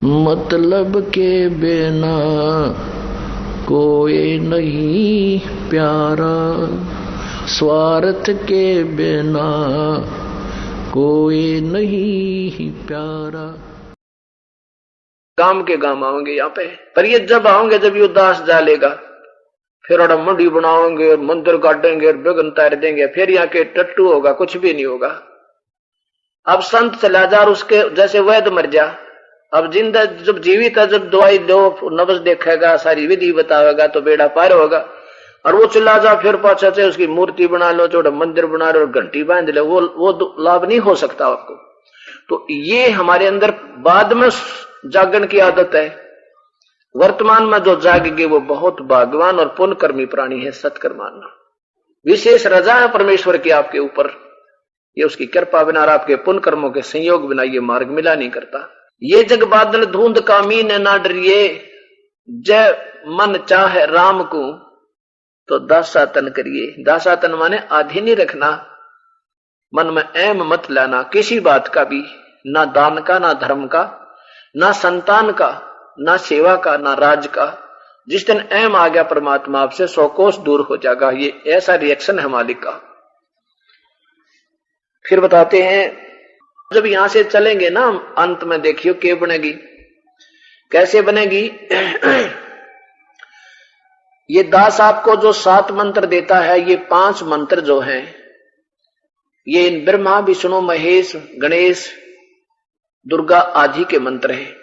मतलब के बिना कोई नहीं प्यारा, स्वार्थ के बिना कोई नहीं प्यारा। काम के काम आओगे यहाँ पे, पर ये जब आओगे जब ये उदास डालेगा, फिर और मंडी बनाओगे, मंदिर काटेंगे, बेगन तार देंगे, फिर यहाँ के टट्टू होगा, कुछ भी नहीं होगा। अब संत चला जा और उसके जैसे वैद मर जा। अब जिंदा जब जीवित है, जब दवाई दो, नब्ज देखेगा, सारी विधि बतावेगा तो बेड़ा पार होगा। और वो चला जा फिर पाछा से उसकी मूर्ति बना लो, छोटा मंदिर बना लो, घंटी बांध लो, वो लाभ नहीं हो सकता आपको। तो ये हमारे अंदर बाद में जागरण की आदत है। वर्तमान में जो जागेगी वो बहुत भाग्यवान और पुण्यकर्मी प्राणी है। सत्कर्म मानना विशेष रजा है परमेश्वर की आपके ऊपर, ये उसकी कृपा बिना और आपके पुण्य कर्मों के संयोग बिना ये मार्ग मिला नहीं करता। ये जग बादल धुंध कामीन ना डरिए, जय मन चाहे राम को तो दासातन करिए। दासातन माने आधे नहीं रखना, मन में एम मत लाना किसी बात का भी, ना दान का, ना धर्म का, ना संतान का, ना सेवा का, ना राज का। जिस दिन एम आ गया परमात्मा आपसे 100 कोस दूर हो जाएगा। ये ऐसा रिएक्शन है मालिक का। फिर बताते हैं जब यहां से चलेंगे ना, अंत में देखियो क्या बनेगी, कैसे बनेगी। ये दास आपको जो 7 मंत्र देता है, ये 5 मंत्र जो हैं ये इन ब्रह्मा विष्णु महेश गणेश दुर्गा आदि के मंत्र हैं।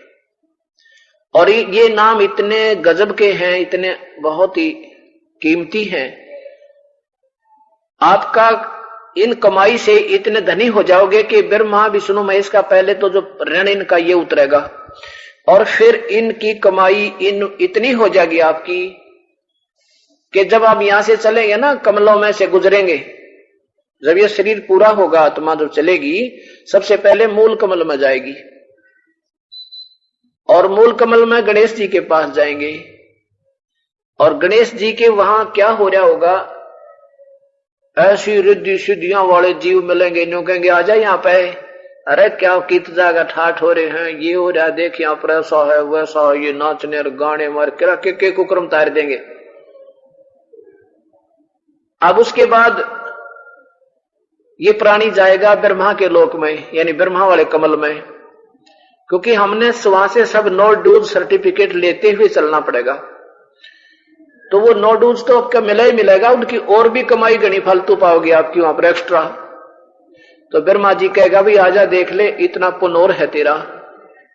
और ये नाम इतने गजब के हैं, इतने बहुत ही कीमती हैं। आपका इन कमाई से इतने धनी हो जाओगे कि ब्रह्मा विष्णु महेश का पहले तो जो ऋण इनका ये उतरेगा, और फिर इनकी कमाई इतनी हो जाएगी आपकी कि जब आप यहां से चलेंगे ना, कमलों में से गुजरेंगे, जब ये शरीर पूरा होगा, आत्मा जब चलेगी सबसे पहले मूल कमल में जाएगी, और मूल कमल में गणेश जी के पास जाएंगे। और गणेश जी के वहां क्या हो रहा होगा, ऐसी रिद्धि सिद्धियां वाले जीव मिलेंगे, न्यू कहेंगे आ जाए यहाँ पे, अरे क्या कित जाएगा, ठाठ हो रहे हैं, ये हो रहा, देख यहाँ पर ऐसा है वैसा है, ये नाचने और गाने मार के कुक्रम तार देंगे। अब उसके बाद ये प्राणी जाएगा ब्रह्मा के लोक में, यानी ब्रह्मा वाले कमल में, क्योंकि हमने वहां से सब नो ड्यूज सर्टिफिकेट लेते हुए चलना पड़ेगा। तो वो नो ड्यूज तो आपका मिला ही मिलेगा, उनकी और भी कमाई घनी फालतू पाओगे आपकी वहां पर एक्स्ट्रा। तो ब्रह्मा जी कहेगा भाई आजा देख ले, इतना पुण्य और है तेरा,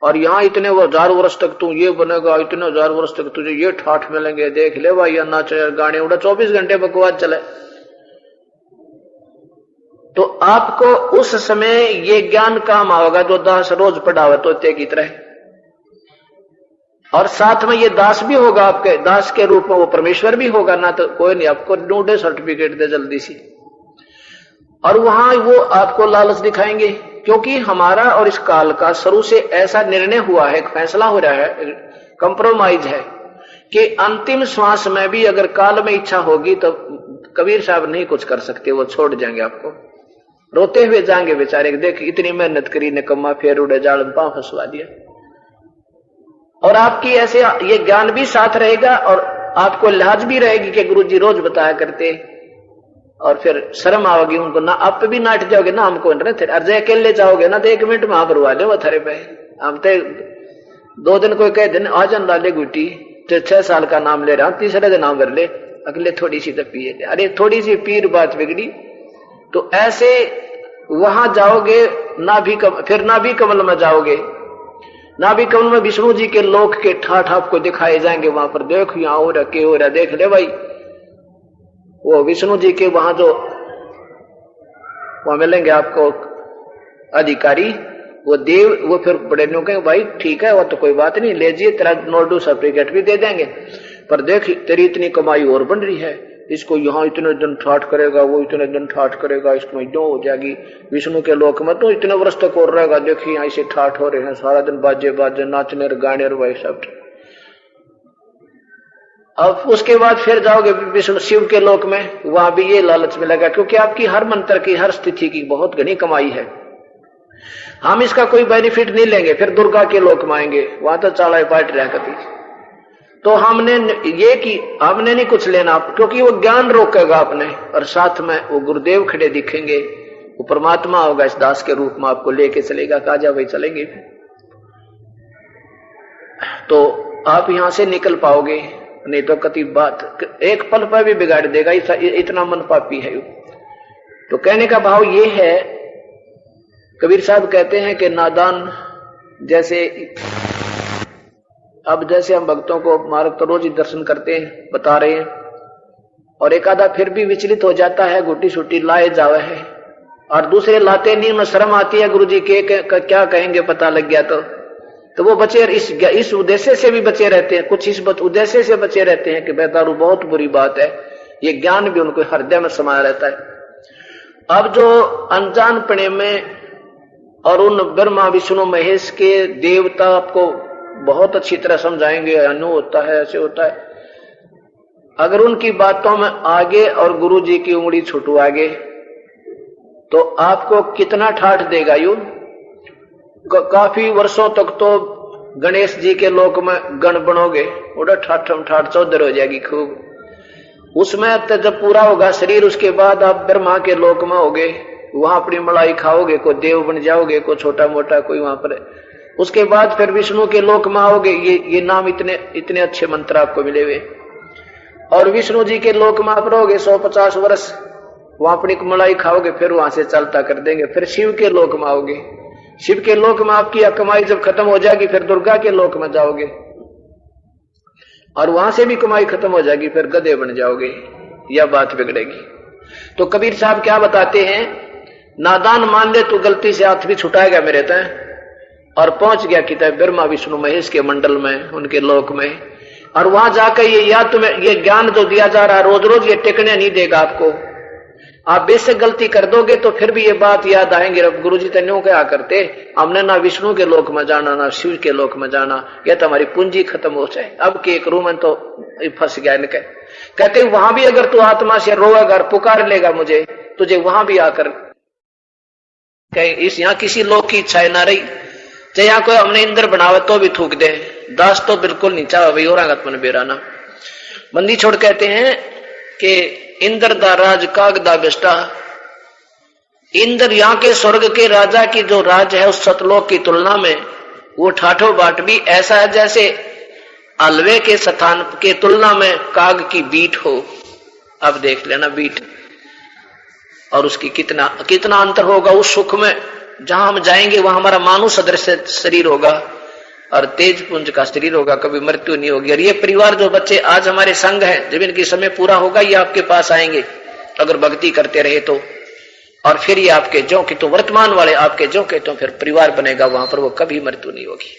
और यहाँ इतने 1000 वर्ष तक तू ये बनेगा, इतने 1000 वर्ष तक तुझे ये ठाठ मिलेंगे, देख ले भाई, या नाच गाने उड़ा 24 घंटे बकवास चले। तो आपको उस समय ये ज्ञान काम आएगा जो दास रोज पढ़ावे तोते की तरह, और साथ में ये दास भी होगा, आपके दास के रूप में वो परमेश्वर भी होगा ना। तो कोई नहीं आपको ढूंढे सर्टिफिकेट दे जल्दी सी, और वहां वो आपको लालच दिखाएंगे, क्योंकि हमारा और इस काल का शुरू से ऐसा निर्णय हुआ है, फैसला हो रहा है, कंप्रोमाइज है कि अंतिम श्वास में भी अगर काल में इच्छा होगी तो कबीर साहब नहीं कुछ कर सकते, वो छोड़ जाएंगे आपको, रोते हुए जाएंगे बेचारे, देख इतनी मेहनत करी निकम्मा, फिर उड़े जाल में पांव फंसवा दिया। और आपकी ऐसे ये ज्ञान भी साथ रहेगा, और आपको लिहाज भी रहेगी कि गुरुजी रोज बताया करते, और फिर शर्म आओगी उनको ना, आप भी नाट जाओगे ना, हमको अर्जय अकेले जाओगे ना तो 1 मिनट में भरवा दो थरे पे। हम तो 2 दिन कोई कह दिन आ जान डाले गुटी, 6 साल का नाम ले रहा हूं, तीसरे दिन नाम कर ले, अगले थोड़ी सी तो पिए, अरे थोड़ी सी पीर बात बिगड़ी। तो ऐसे वहां जाओगे ना भी फिर ना भी कमल में जाओगे, ना भी कमल में विष्णु जी के लोक के ठाठ आपको दिखाए जाएंगे। वहां पर देखो यहाँ हो रहा, के हो रहा, देख ले भाई, वो विष्णु जी के वहां जो वहां मिलेंगे आपको अधिकारी, वो देव, वो फिर बड़े नो कहेंगे भाई ठीक है वो तो कोई बात नहीं, ले जाइए तेरा नोडू सर्टिफिकेट भी दे देंगे, पर देख तेरी इतनी कमाई और बन रही है, इसको यहाँ इतने दिन ठाठ करेगा, वो इतने दिन ठाठ करेगा, इसको दो हो जाएगी। विष्णु के लोक में तो इतने वर्ष तक और रहेगा, देखिए यहाँ से ठाठ हो रहे हैं, सारा दिन बाजे बाजे नाचने और गाने और वही सब। अब उसके बाद फिर जाओगे विष्णु शिव के लोक में, वहां भी ये लालच मिलेगा, क्योंकि आपकी हर मंत्र की हर स्थिति की बहुत घनी कमाई है। हम इसका कोई बेनिफिट नहीं लेंगे, फिर दुर्गा के लोक में आएंगे, वहां तो चालाए पाट रहा कभी। तो हमने ये कि हमने नहीं कुछ लेना, क्योंकि वो ज्ञान रोकेगा आपने, और साथ में वो गुरुदेव खड़े दिखेंगे, वो परमात्मा होगा इस दास के रूप में, आपको लेके चलेगा, काजा भाई चलेंगे। तो आप यहां से निकल पाओगे, नहीं तो कति बात एक पल पर भी बिगाड़ देगा, इतना मन पापी है। तो कहने का भाव ये है, कबीर साहब कहते हैं कि नादान जैसे, अब जैसे हम भक्तों को मार्ग तो रोज ही दर्शन करते हैं, बता रहे हैं, और एक आधा फिर भी विचलित हो जाता है, गुटी सुटी लाए जावे है, और दूसरे लाते नहीं, में शर्म आती है, गुरुजी के क्या कहेंगे पता लग गया तो वो बचे इस उद्देश्य से भी बचे रहते हैं, कुछ इस उद्देश्य से बचे रहते हैं कि बेदारू बहुत बुरी बात है, ये ज्ञान भी उनको हृदय में समाया रहता है। अब जो अनजानपने में और उन ब्रह्मा विष्णु महेश के देवता आपको बहुत अच्छी तरह समझाएंगे, अनु होता है, ऐसे होता है, अगर उनकी बातों में आगे और गुरु जी की उंगली छुटवागे तो आपको कितना ठाठ देगा। यू काफी वर्षों तक तो गणेश जी के लोक में गण बनोगे, उड़ा ठाठम ठाठ चौधर हो जाएगी खूब। उसमें तो जब पूरा होगा शरीर, उसके बाद आप ब्रह्मा के लोक में होगे, वहां अपनी मलाई खाओगे, कोई देव बन जाओगे, कोई छोटा मोटा कोई वहां पर। उसके बाद फिर विष्णु के लोक में आओगे, ये नाम इतने अच्छे मंत्र आपको मिले हुए, और विष्णु जी के लोक में आप रहोगे 150 वर्ष, वहां अपनी मलाई खाओगे, फिर वहां से चलता कर देंगे, फिर शिव के लोक में आओगे, शिव के लोक में आपकी कमाई जब खत्म हो जाएगी फिर दुर्गा के लोक में जाओगे, और वहां से भी कमाई खत्म हो जाएगी, फिर गधे बन जाओगे, यह बात बिगड़ेगी। तो कबीर साहब क्या बताते हैं, नादान मान ले तो गलती से हाथ भी छुटाएगा मेरे तय, और पहुंच गया किताब ब्रह्मा विष्णु महेश के मंडल में, उनके लोक में, और वहां जाकर ये याद तुम्हें ये ज्ञान जो दिया जा रहा है रोज रोज, ये टिकने नहीं देगा आपको। आप बेशक गलती कर दोगे तो फिर भी ये बात याद आएंगे, अब गुरुजी तन्यों क्या करते, हमने ना विष्णु के लोक में जाना ना शिव के लोक में जाना, यह तो हमारी पूंजी खत्म हो जाए, अब के एक रूम में तो फंस गया इनके। कहते वहां भी अगर तू आत्मा से रोएगा और पुकार लेगा मुझे, तुझे वहां भी आकर इस यहाँ किसी लोक की इच्छा ना रही, चाहे यहाँ कोई हमने इंद्र बनावे तो भी थूक दे, दास तो बिल्कुल नहीं चाहे भाई, और मन बेराना। बंदी छोड़ कहते हैं कि इंद्र दा राज काग दा बेस्टा, इंद्र यहाँ के स्वर्ग के राजा की जो राज है उस सतलोक की तुलना में वो ठाठो बाट भी ऐसा है जैसे अलवे के स्थान के तुलना में काग की बीट हो। अब देख लेना बीट, और उसकी कितना अंतर होगा उस सुख में, जहां हम जाएंगे वहां हमारा मानव सदृश शरीर होगा और तेज पुंज का शरीर होगा, कभी मृत्यु नहीं होगी। और ये परिवार जो बच्चे आज हमारे संग हैं, जब इनकी समय पूरा होगा ये आपके पास आएंगे अगर भक्ति करते रहे तो, और फिर ये आपके जो कि तो वर्तमान वाले आपके जो के तो फिर परिवार बनेगा, वहां पर वो कभी मृत्यु नहीं होगी।